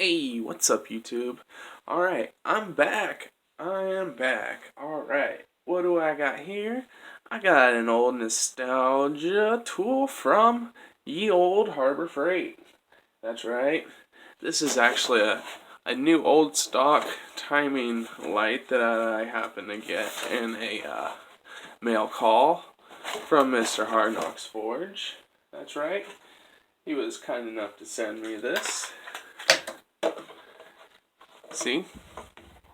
Hey, what's up, YouTube? Alright, I'm back. I am back. Alright, what do I got here? I got an old nostalgia tool from ye old Harbor Freight. That's right. This is actually a new old stock timing light that I happened to get in a mail call from Mr. Hardknocksforge. That's right. He was kind enough to send me this. See?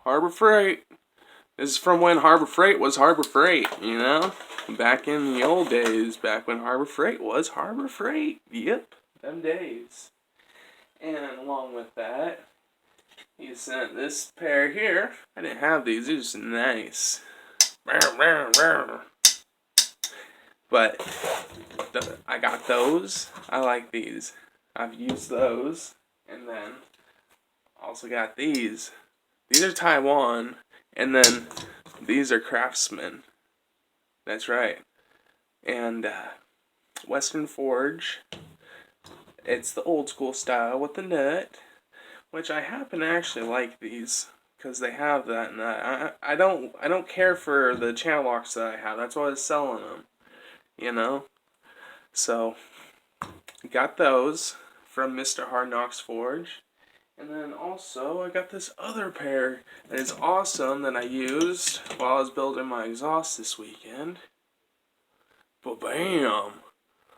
Harbor Freight. This is from when Harbor Freight was Harbor Freight, you know? Back in the old days, back when Harbor Freight was Harbor Freight. Yep, them days. And along with that, he sent this pair here. I didn't have these, these are nice. But I got those. I like these. I've used those. And then also got these. These are Taiwan, and then these are Craftsman. That's right. And Western Forge. It's the old school style with the nut, which I happen to actually like these because they have that nut. I don't care for the channel locks that I have. That's why I was selling them, you know. So got those from Mr. Hardknocksforge. And then also, I got this other pair that is awesome that I used while I was building my exhaust this weekend. Ba-bam!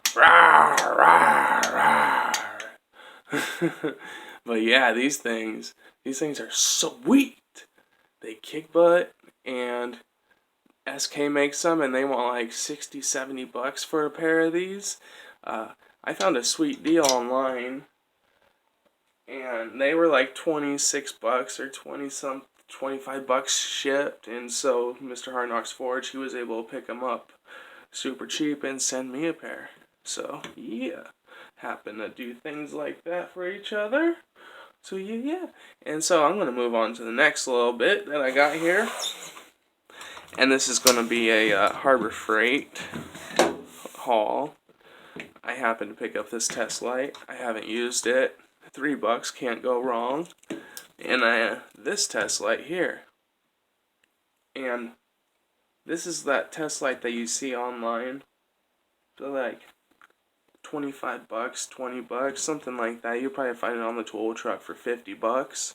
Rawr, rawr, rawr. But yeah, these things are sweet. They kick butt, and SK makes them, and they want like 60, 70 bucks for a pair of these. I found a sweet deal online. And they were like 26 bucks or 25 bucks shipped. And so Mr. Hardknocksforge, he was able to pick them up super cheap and send me a pair. So yeah, happen to do things like that for each other. So yeah. And so I'm going to move on to the next little bit that I got here. And this is going to be a Harbor Freight haul. I happened to pick up this test light. I haven't used it. $3, can't go wrong. And this test light here. And this is that test light that you see online. So like 25 bucks, 20 bucks, something like that. You'll probably find it on the tool truck for 50 bucks.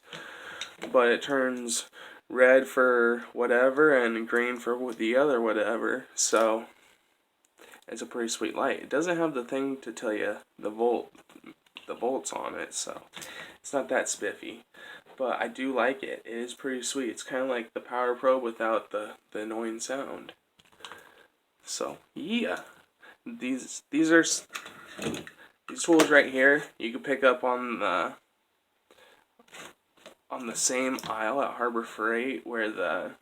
But it turns red for whatever and green for the other whatever. So it's a pretty sweet light. It doesn't have the thing to tell you the volts on it, so it's not that spiffy, but I do like it. It is pretty sweet. It's kind of like the Power Probe without the annoying sound. So yeah, these tools right here you can pick up on the same aisle at Harbor Freight where the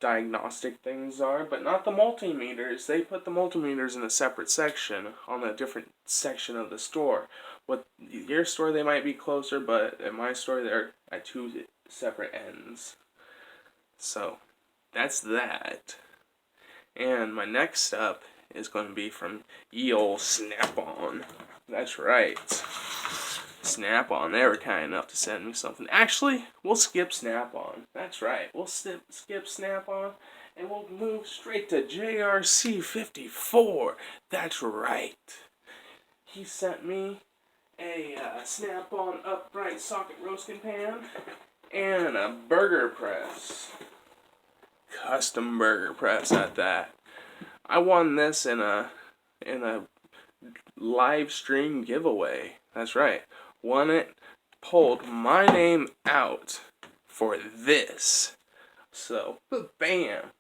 diagnostic things are, but not the multimeters. They put the multimeters in a separate section on a different section of the store. With your store, they might be closer, but at my store, they're at two separate ends. So that's that. And my next up is going to be from ye old SnapOn. That's right. SnapOn, they were kind enough to send me something. Actually, we'll skip SnapOn. That's right. We'll skip SnapOn, and we'll move straight to JRC54. That's right. He sent me a SnapOn upright socket roasting pan and a burger press. Custom burger press at that. I won this in a live stream giveaway. That's right. Won it, pulled my name out for this. So, bam.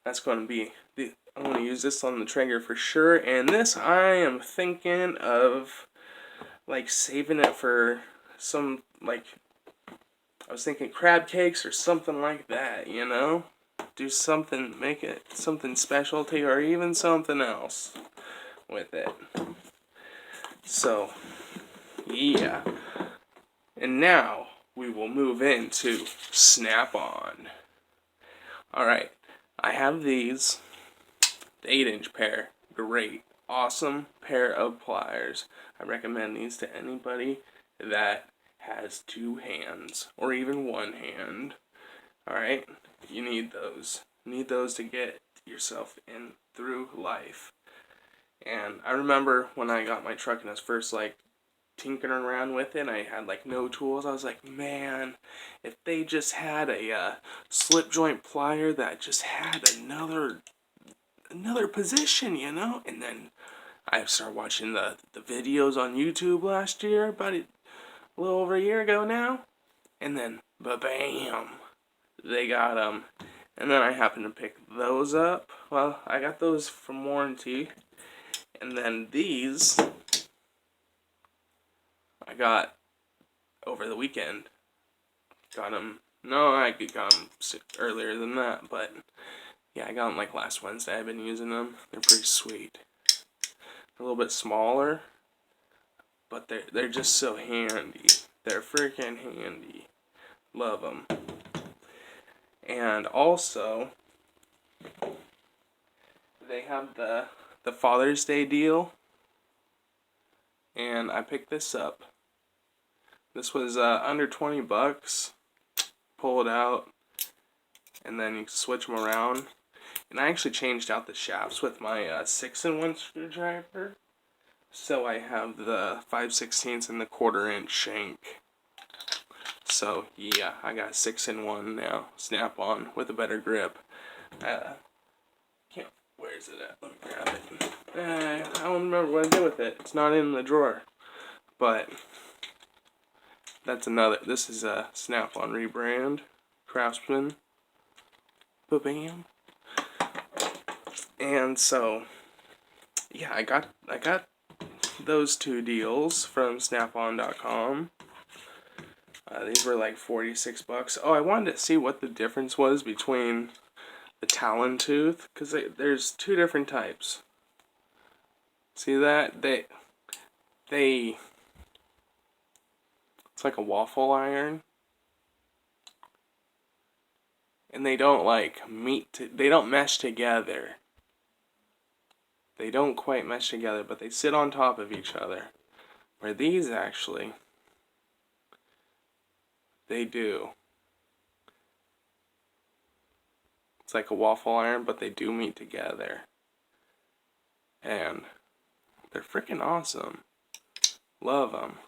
That's going to be, I'm going to use this on the trigger for sure. And this, I am thinking of, like, saving it for some, like, I was thinking crab cakes or something like that, you know? Do something, make it something specialty or even something else with it. So, yeah. And now we will move into SnapOn. Alright, I have these. The 8-inch pair. Great. Awesome pair of pliers. I recommend these to anybody that has 2 hands, or even 1 hand. Alright? You need those. You need those to get yourself in through life. And I remember when I got my truck and I was first like tinkering around with it, and I had like no tools. I was like, man, if they just had a slip joint plier that just had another position, you know? And then I started watching the videos on YouTube last year, about a little over a year ago now, and then ba-bam, they got them. And then I happened to pick those up. Well, I got those from warranty. And then these I got over the weekend. Got them. No, I got them earlier than that, but yeah, I got them like last Wednesday. I've been using them. They're pretty sweet. A little bit smaller, but they're just so handy. They're freaking handy. Love them. And also, they have the Father's Day deal, and I picked this up. This was under 20 bucks. Pull it out, and then you switch them around. And I actually changed out the shafts with my 6-in-1 screwdriver, so I have the 5/16 and the 1/4-inch shank. So yeah, I got 6-in-1 now, Snap-on, with a better grip. Where is it at? Let me grab it. I don't remember what I did with it. It's not in the drawer. But that's another. This is a Snap-on rebrand, Craftsman. Ba-bam. And so, yeah, I got those 2 deals from SnapOn.com. These were like 46 bucks. Oh, I wanted to see what the difference was between the Talon tooth, because there's 2 different types. See that? It's like a waffle iron, and they don't like they don't mesh together. They don't quite mesh together, but they sit on top of each other. Where these actually, they do. It's like a waffle iron, but they do meet together. And they're freaking awesome. Love them.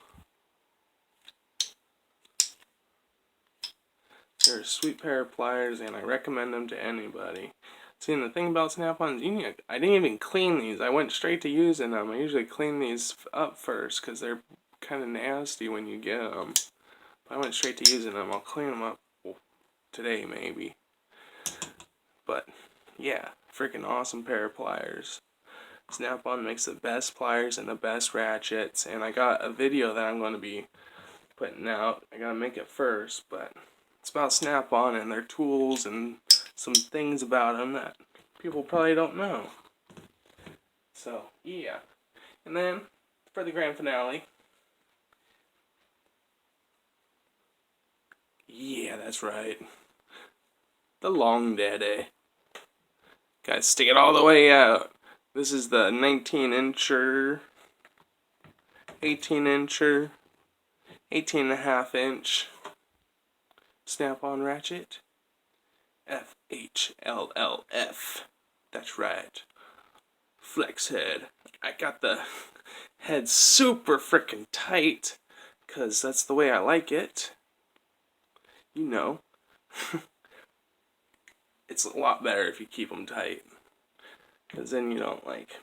They're a sweet pair of pliers, and I recommend them to anybody. See, and the thing about Snap-ons, I didn't even clean these. I went straight to using them. I usually clean these up first, because they're kind of nasty when you get them. But I went straight to using them. I'll clean them up today, maybe. But, yeah, freaking awesome pair of pliers. Snap-on makes the best pliers and the best ratchets, and I got a video that I'm going to be putting out. I gotta make it first, but it's about Snap-on and their tools and some things about them that people probably don't know. So, yeah. And then, for the grand finale, yeah, that's right, the Long Daddy. Gotta stick it all the way out. This is the 19-incher, 18-incher, 18.5-inch Snap-on ratchet. FHLLF. That's right. Flex head. I got the head super freaking tight, because that's the way I like it. You know. It's a lot better if you keep them tight, because then you don't like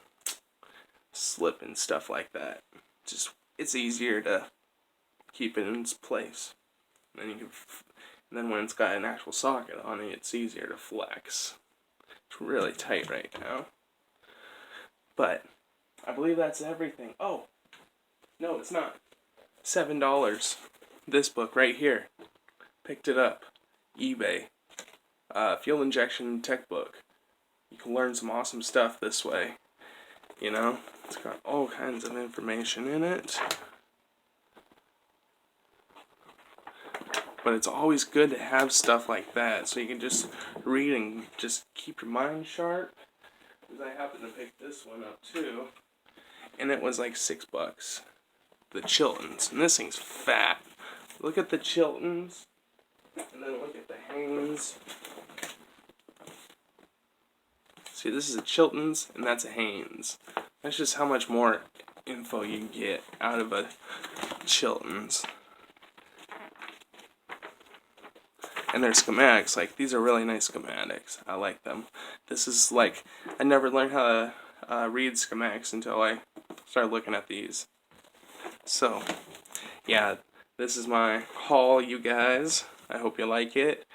slip and stuff like that. It's easier to keep it in its place. And then and then when it's got an actual socket on it, it's easier to flex. It's really tight right now. But I believe that's everything. Oh, no, it's not. $7. This book right here. Picked it up. eBay. Fuel injection tech book. You can learn some awesome stuff this way. You know, it's got all kinds of information in it. But it's always good to have stuff like that, so you can just read and just keep your mind sharp. Because I happened to pick this one up too, and it was like $6. The Chiltons, and this thing's fat. look at the Chiltons, and then look at the Haynes. See, this is a Chiltons, and that's a Haynes. That's just how much more info you get out of a Chiltons. And their schematics, like, these are really nice schematics. I like them. This is like, I never learned how to read schematics until I started looking at these. So, yeah, this is my haul, you guys. I hope you like it.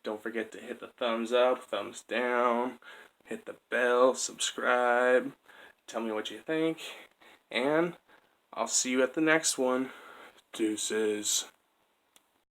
Don't forget to hit the thumbs up, thumbs down, hit the bell, subscribe, tell me what you think, and I'll see you at the next one. Deuces.